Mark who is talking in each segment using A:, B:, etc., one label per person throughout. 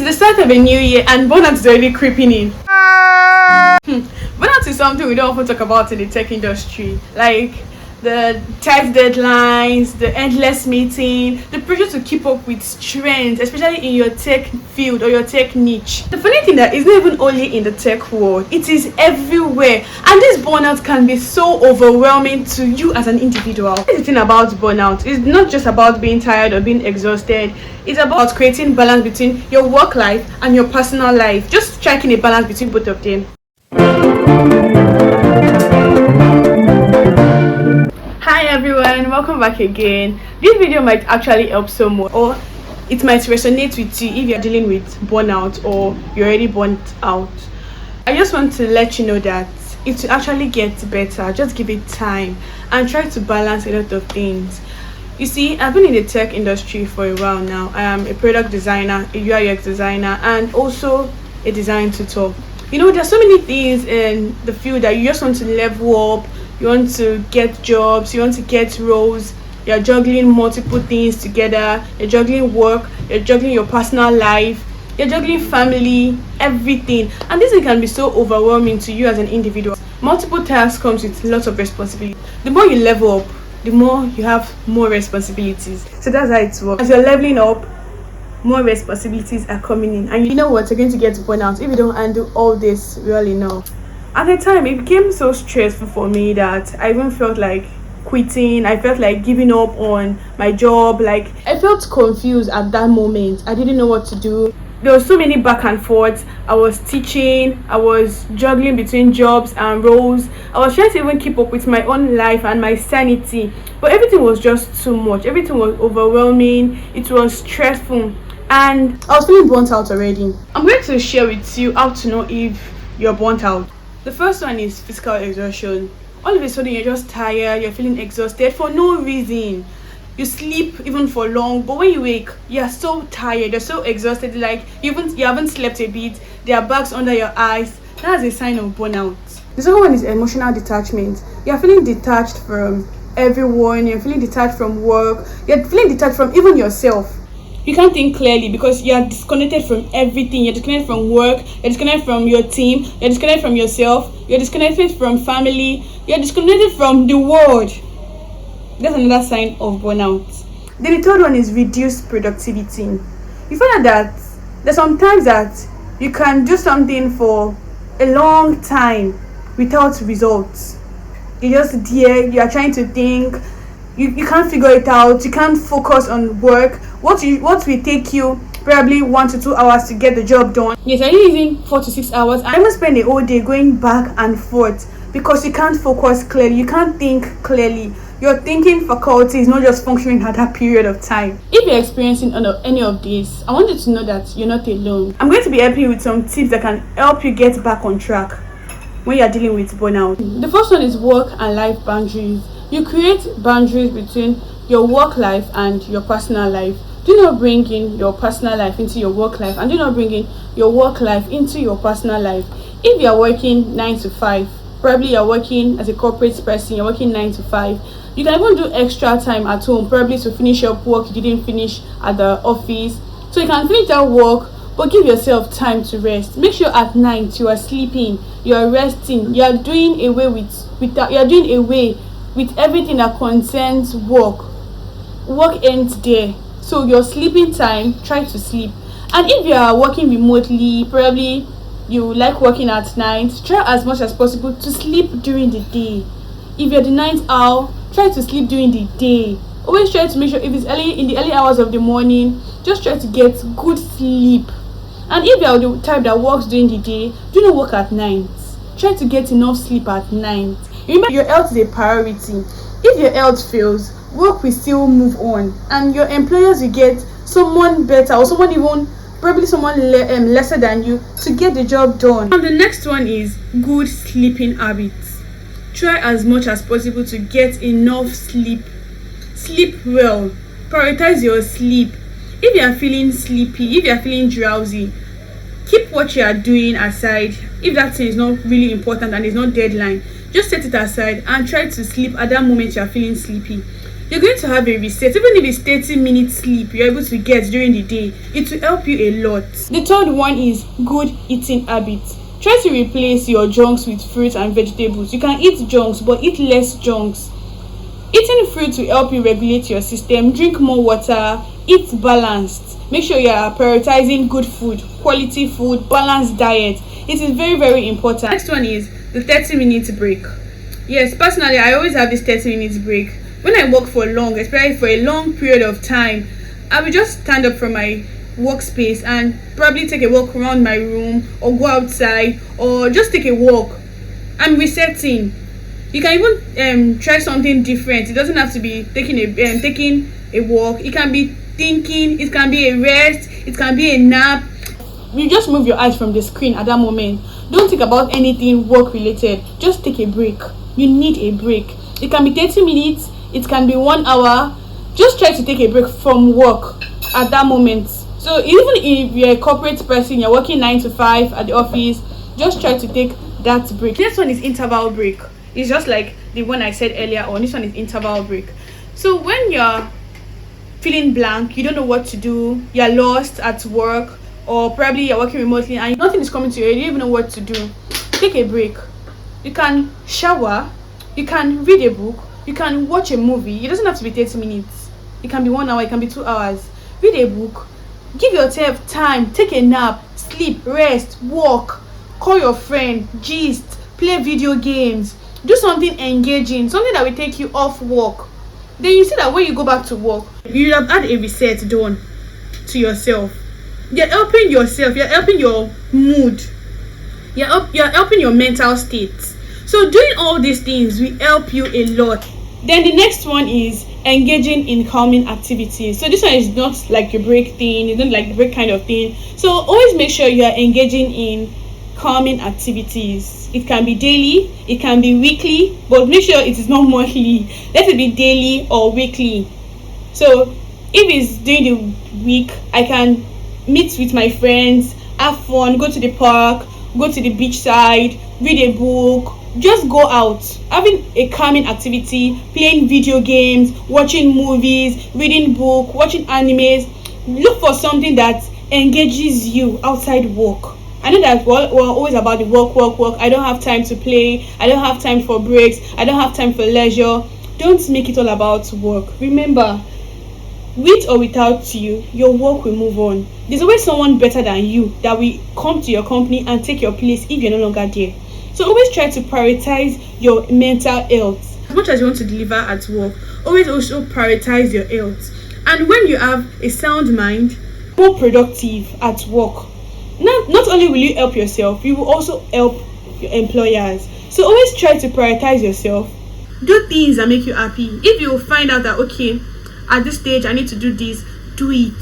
A: the start of a new year and burnout is already creeping in. Burnout is something we don't often talk about in the tech industry. Like the tight deadlines, the endless meeting, the pressure to keep up with trends, especially in your tech field or your tech niche. The funny thing that it's not even only in the tech world, it is everywhere. And this burnout can be so overwhelming to you as an individual. The thing about burnout is not just about being tired or being exhausted. It's about creating balance between your work life and your personal life. Just striking a balance between both of them. Hi everyone, welcome back again. This video might actually help someone, or it might resonate with you if you're dealing with burnout or you're already burnt out. I just want to let you know that it will actually get better. Just give it time and try to balance a lot of things. You see, I've been in the tech industry for a while now. I am a product designer, a UI/UX designer, and also a design tutor. You know, there's so many things in the field that you just want to level up. You want to get jobs, you want to get roles, you're juggling multiple things together, you're juggling work, you're juggling your personal life, you're juggling family, everything. And this can be so overwhelming to you as an individual. Multiple tasks comes with lots of responsibility. The more you level up, the more you have more responsibilities. So that's how it works. As you're leveling up, more responsibilities are coming in. And you know what, you're going to get burnout if you don't handle all this well enough. At the time, it became so stressful for me that I even felt like quitting. I felt like giving up on my job. Like, I felt confused at that moment. I didn't know what to do. There was so many back and forth. I was teaching, I was juggling between jobs and roles. I was trying to even keep up with my own life and my sanity. But everything was just too much. Everything was overwhelming. It was stressful. And I was feeling burnt out already. I'm going to share with you how to know if you're burnt out. The first one is physical exhaustion. All of a sudden you're just tired, you're feeling exhausted for no reason. You sleep even for long, but when you wake, you're so tired, you're so exhausted, like you haven't slept a bit, there are bags under your eyes. That's a sign of burnout. The second one is emotional detachment. You're feeling detached from everyone, you're feeling detached from work, you're feeling detached from even yourself. You can't think clearly because you're disconnected from everything. You're disconnected from work, you're disconnected from your team, you're disconnected from yourself, you're disconnected from family, you're disconnected from the world. That's another sign of burnout. Then the third one is reduced productivity. You find out that there's sometimes that you can do something for a long time without results. You're just there, you are trying to think, you can't figure it out, you can't focus on work. What will take you probably 1 to 2 hours to get the job done, yes, are you using 4 to 6 hours? I even spend a whole day going back and forth because you can't focus clearly, you can't think clearly. Your thinking faculty is not just functioning at that period of time. If you're experiencing any of this, I want you to know that you're not alone. I'm going to be helping you with some tips that can help you get back on track when you're dealing with burnout. The first one is work and life boundaries. You create boundaries between your work life and your personal life. Do not bring in your personal life into your work life, and do not bring in your work life into your personal life. If you are working 9 to 5, probably you're working as a corporate person, you're working 9 to 5. You can even do extra time at home, probably to finish up work you didn't finish at the office. So you can finish that work, but give yourself time to rest. Make sure at night you are sleeping, you are resting, you are doing away with everything that concerns work. Work ends there. So your sleeping time, try to sleep. And if you are working remotely, probably you like working at night, try as much as possible to sleep during the day. If you're the night owl, try to sleep during the day. Always try to make sure, if it's in the early hours of the morning, just try to get good sleep. And if you are the type that works during the day, do not work at night. Try to get enough sleep at night. Remember, your health is a priority. If your health fails, work will still move on, and your employers will get someone better, or someone even probably someone lesser than you to get the job done. And the next one is good sleeping habits. Try as much as possible to get enough sleep. Sleep well. Prioritize your sleep. If you are feeling sleepy, if you are feeling drowsy, keep what you are doing aside. If that thing is not really important and is not deadline, just set it aside and try to sleep at that moment you are feeling sleepy. you're going to have a reset. Even if it's 30 minutes sleep you're able to get during the day, it will help you a lot. The third one is good eating habits. Try to replace your junks with fruits and vegetables. You can eat junks, but eat less junks. Eating fruit will help you regulate your system. Drink more water. Eat balanced. Make sure you are prioritizing good food, quality food, balanced diet. It is very, very important. Next one is the 30-minute break. Yes, personally, I always have this 30 minutes break. When I work for long, especially for a long period of time, I will just stand up from my workspace and probably take a walk around my room or go outside or just take a walk. I'm resetting. You can even try something different. It doesn't have to be taking a walk. It can be thinking, it can be a rest, it can be a nap. You just move your eyes from the screen at that moment. Don't think about anything work related. Just take a break. You need a break. It can be 30 minutes, it can be 1 hour. Just try to take a break from work at that moment. So even if you're a corporate person, you're working 9 to 5 at the office, just try to take that break. This one is interval break. It's just like the one I said earlier on. This one is interval break. So when you're feeling blank, you don't know what to do, you're lost at work, or probably you're working remotely and nothing is coming to you, you don't even know what to do, take a break. You can shower, you can read a book, you can watch a movie. It doesn't have to be 30 minutes. It can be 1 hour, it can be 2 hours. Read a book, give yourself time, take a nap, sleep, rest, walk, call your friend, gist, play video games, do something engaging, something that will take you off work. Then you see that when you go back to work, you have had a reset done to yourself. You're helping yourself, you're helping your mood, you're helping your mental state. So doing all these things will help you a lot. Then the next one is engaging in calming activities. So this one is not like a break thing, it's not like the break kind of thing. So always make sure you are engaging in calming activities. It can be daily, it can be weekly, but make sure it is not monthly. Let it be daily or weekly. So if it's during the week, I can meet with my friends, have fun, go to the park, go to the beach side, read a book, just go out, having a calming activity, playing video games, watching movies, reading book, watching animes. Look for something that engages you outside work. I know that we're always about the work. I don't have time to play, I don't have time for breaks, I don't have time for leisure. Don't make it all about work. Remember, with or without you, your work will move on. There's always someone better than you that will come to your company and take your place if you're no longer there. So always try to prioritize your mental health. As much as you want to deliver at work, always also prioritize your health. And when you have a sound mind, more productive at work. Not only will you help yourself, you will also help your employers. So always try to prioritize yourself. Do things that make you happy. If you find out that, okay, at this stage I need to do this, do it.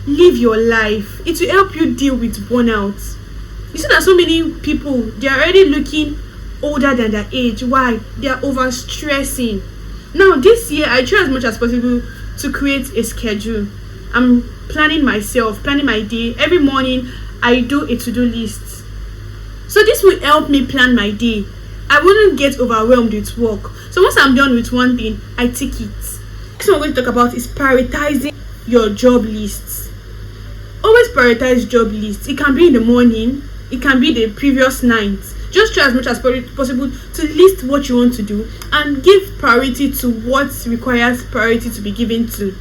A: Live your life. It will help you deal with burnout. You see that so many people, they are already looking older than their age. Why? They are overstressing. Now this year I try as much as possible to create a schedule. I'm planning myself, planning my day. Every morning I do a to-do list. So this will help me plan my day. I wouldn't get overwhelmed with work. So once I'm done with one thing, I take it. Next one I'm going to talk about is prioritizing your job lists. Always prioritize job lists. It can be in the morning, it can be the previous night. Just try as much as possible to list what you want to do and give priority to what requires priority to be given to.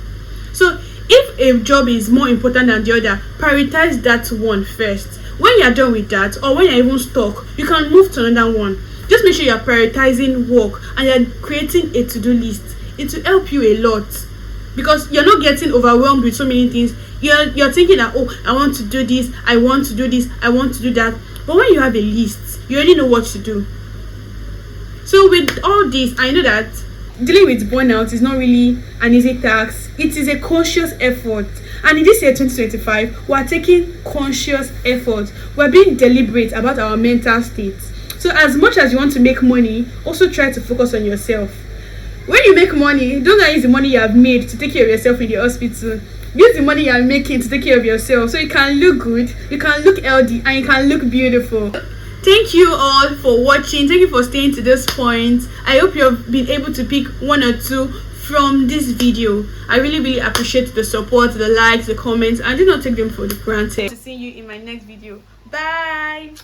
A: So if a job is more important than the other, prioritize that one first. When you're done with that, or when you're even stuck, you can move to another one. Just make sure you're prioritizing work and you're creating a to-do list. It will help you a lot because you're not getting overwhelmed with so many things. You're thinking that, oh, I want to do this, I want to do this, I want to do that. But when you have a list, you already know what to do. So with all this, I know that dealing with burnout is not really an easy task. It is a conscious effort. And in this year 2025, we are taking conscious effort. We're being deliberate about our mental state. So as much as you want to make money, also try to focus on yourself. When you make money, don't use the money you have made to take care of yourself in the hospital. Use the money you are making to take care of yourself so you can look good, you can look healthy, and you can look beautiful. Thank you all for watching. Thank you for staying to this point. I hope you have been able to pick one or two from this video. I really appreciate the support, the likes, the comments, and do not take them for granted. To see you in my next video. Bye.